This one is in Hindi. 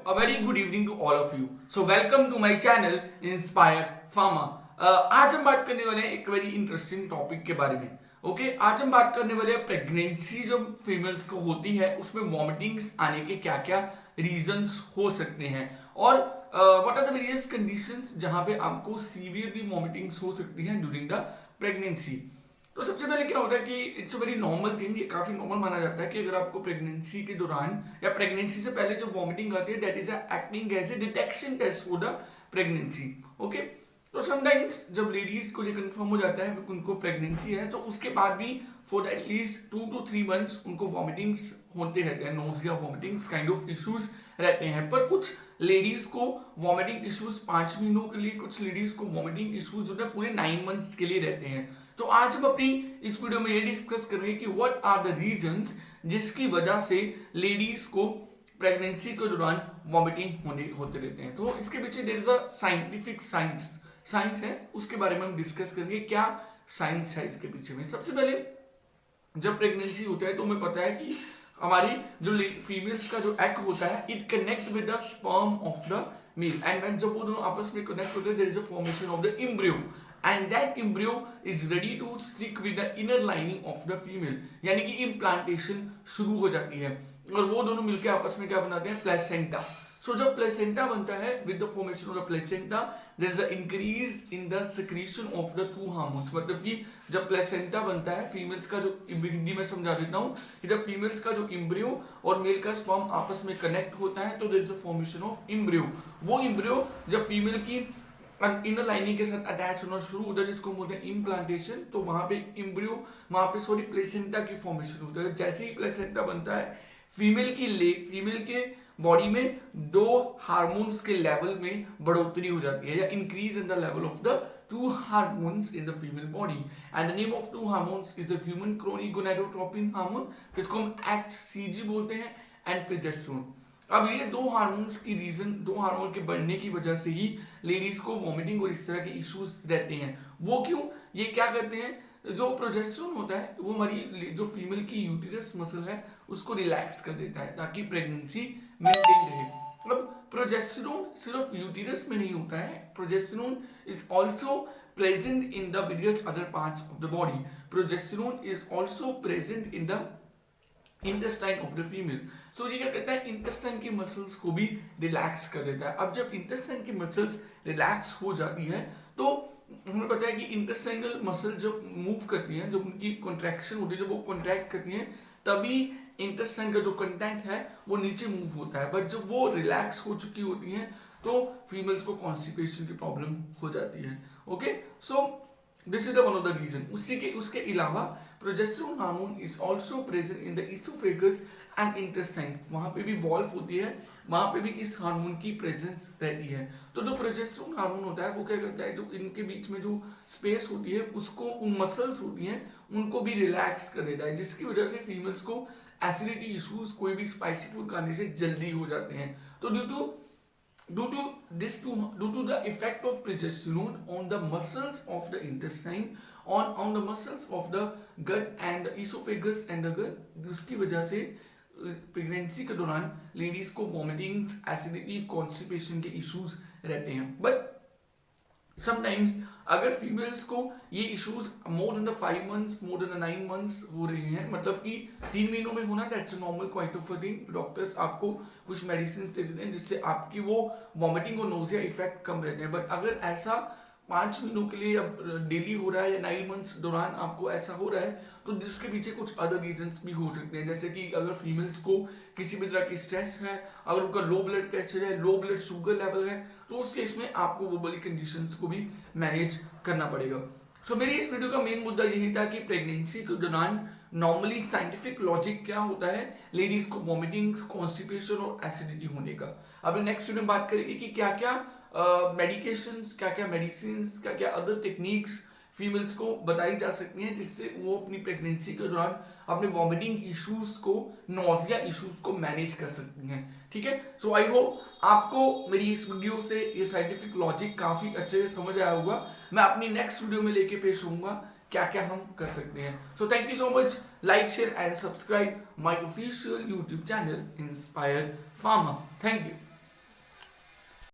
A very good evening to all of you. So welcome to my channel Inspire Pharma. आज हम बात करने वाले हैं एक वेरी इंटरेस्टिंग टॉपिक के बारे में. ओके आज हम बात करने वाले हैं प्रेगनेंसी जो फीमेल्स को होती है उसमें वॉमिटिंग्स आने के क्या क्या रीजंस हो सकते हैं और what are the various conditions जहां पे आपको सीवियरली वॉमिटिंग्स हो सकती हैं ड्यूरिंग द प्रेगनेंसी. तो सबसे पहले क्या होता है कि it's a very normal thing, ये काफी नॉर्मल माना जाता है कि अगर आपको प्रेगनेंसी के दौरान या प्रेगनेंसी से पहले जो वॉमिटिंग आती है that is acting as a detection test for the pregnancy. Okay तो समटाइम्स जब लेडीज को ये कंफर्म हो जाता है कि उनको प्रेगनेंसी है तो उसके बाद भी फॉर एटलीस्ट 2 to 3 months उनको वॉमिटिंग्स होते रहते हैं, nausea vomitings kind of issues रहते हैं. पर कुछ लेडीज को वॉमिटिंग इश्यूज 5 महीनों के लिए, कुछ लेडीज को वॉमिटिंग इश्यूज होते हैं पूरे 9 months के लिए रहते हैं. तो आज हम अपनी इस वीडियो में ये डिस्कस करेंगे कि व्हाट आर द रीजंस जिसकी वजह से लेडीज को प्रेगनेंसी के दौरान वॉमिटिंग होते रहते हैं. तो इसके पीछे there is a scientific science है, उसके बारे में हम डिस्कस करेंगे क्या साइंस है इसके पीछे में. सबसे पहले जब प्रेगनेंसी होता है तो हमें पता है कि हमारी जो फीमेल्स का जो एग होता है it connect with the sperm of the male and when जब वो दोनों आपस में कनेक्ट होते हैं there is a formation of the embryo and that embryo is ready to stick with the inner lining of the female, यानी कि इम्प्लांटेशन शुरू हो जाती है और वो दोनों मिलकर आपस में क्या बनाते हैं, प्लेसेंटा. सो जब प्लेसेंटा बनता है with the formation of the placenta there is a increase in the secretion of the 2 hormones. मतलब कि जब प्लेसेंटा बनता है फीमेल्स का जो, हिंदी में समझा देता हूं कि जब फीमेल्स का जो एम्ब्रियो और मेल का स्पर्म आपस में कनेक्ट होता है तो there is a formation of embryo. वो एम्ब्रियो जब फीमेल की इनर लाइनिंग के साथ अटैच होना शुरू होता है जिसको बोलते हैं इम्प्लांटेशन, तो वहां पे एम्ब्रियो वहां पे सॉरी प्लेसेंटा की फॉर्मेशन होता है. जैसे ही प्लेसेंटा बनता है फीमेल के बॉडी में 2 हार्मोन्स के लेवल में बढ़ोतरी हो जाती है या increase in the level of the 2 hormones in the female body and the name of 2 hormones is the human gonadotropin hormone जिसको हम HCG बोलते हैं एंड प्रोजेस्टेरोन. अब ये 2 हार्मोन के बढ़ने की वजह से ही लेडीज को वॉमिटिंग और इस तरह के इश्यूज रहते हैं. वो क्यों, ये क्या करते हैं, जो प्रोजेस्टेरोन होता है वो हमारी जो फीमेल की यूटेरस मसल है उसको रिलैक्स कर देता है ताकि प्रेगनेंसी मेंटेन रहे. अब प्रोजेस्टेरोन सिर्फ यूटेरस में नहीं होता है, progesterone is also present in the various other parts of the body. Progesterone is also present in the intestine of the female. So ये क्या करता है, इंटेस्टाइन की मसल्स को भी रिलैक्स कर देता है. अब जब इंटेस्टाइन की मसल्स रिलैक्स हो जाती है तो हमें पता है कि इंटेस्टाइनल मसल जब मूव करती हैं, जब उनकी कॉन्ट्रैक्शन होती है, जब वो कॉन्ट्रैक्ट करती हैं तभी इंटेस्टाइन का जो कंटेंट है वो नीचे मूव होता है. बट जब वो रिलैक्स हो चुकी होती हैं तो फीमेल्स को कॉन्स्टिपेशन की प्रॉब्लम हो जाती है. Okay so this is the one of the reason. उसके अलावा progesterone hormone is also present in the oesophagus and intestine. वहां पे भी वॉल्व होती है, वहां पे भी इस हार्मोन की प्रेजेंस रहती है. तो जो प्रोजेस्टेरोन हार्मोन होता है वो क्या करता है, जो इनके बीच में जो स्पेस होती है उसको, उन मसल्स होती हैं उनको भी रिलैक्स कर देता है जिसकी वजह से फीमेल्स को एसिडिटी इश्यूज, कोई भी स्पाइसी फूड खाने से जल्दी हो जाते हैं. तो due to the effect of progesterone on the muscles of the intestine, on the muscles of the gut and the esophagus and the gut, उसकी वजह से प्रेगनेंसी के दौरान लेडीज को वॉमिटिंग्स, एसिडिटी, कॉन्स्टिपेशन के इश्यूज रहते हैं. बट समटाइम्स अगर फीमेल्स को ये issues more than the 5 months, more than the 9 months हो रहे हैं, मतलब कि 3 महीनों में होना, that's normal quite of a thing. Doctors आपको कुछ मेडिसिन दे देते हैं जिससे आपकी वो वॉमिटिंग और नोजिया इफेक्ट कम रहते हैं. बट अगर ऐसा 5 महीनों के लिए डेली हो रहा है या 9 months दौरान आपको ऐसा हो रहा है तो जिसके पीछे कुछ अदर रीजंस भी हो सकते हैं. जैसे कि अगर फीमेल्स को किसी भी तरह की स्ट्रेस है, अगर उनका लो ब्लड प्रेशर है, लो ब्लड शुगर लेवल है, तो उस केस में आपको वो वाली कंडीशंस को भी मैनेज करना पड़ेगा. सो मेरी इस वीडियो का मेन मुद्दा यही था कि प्रेगनेंसी के दौरान नॉर्मली साइंटिफिक लॉजिक क्या होता है लेडीज को वॉमिटिंग्स, कॉन्स्टिपेशन और एसिडिटी होने का. अभी नेक्स्ट वीडियो में बात करेंगे कि क्या क्या मेडिकेशंस, क्या क्या मेडिसिन, क्या क्या अदर टेक्निक्स फीमेल्स को बताई जा सकती हैं जिससे वो अपनी प्रेगनेंसी के दौरान अपने वॉमिटिंग इश्यूज को, नोजिया इश्यूज को मैनेज कर सकती हैं. ठीक है, सो आई होप आपको मेरी इस वीडियो से ये साइंटिफिक लॉजिक काफी अच्छे से समझ आया होगा. मैं अपनी नेक्स्ट वीडियो में लेके पेश होऊंगा क्या क्या हम कर सकते हैं. So thank you so much. Like, share and subscribe my official YouTube channel inspire pharma. Thank you.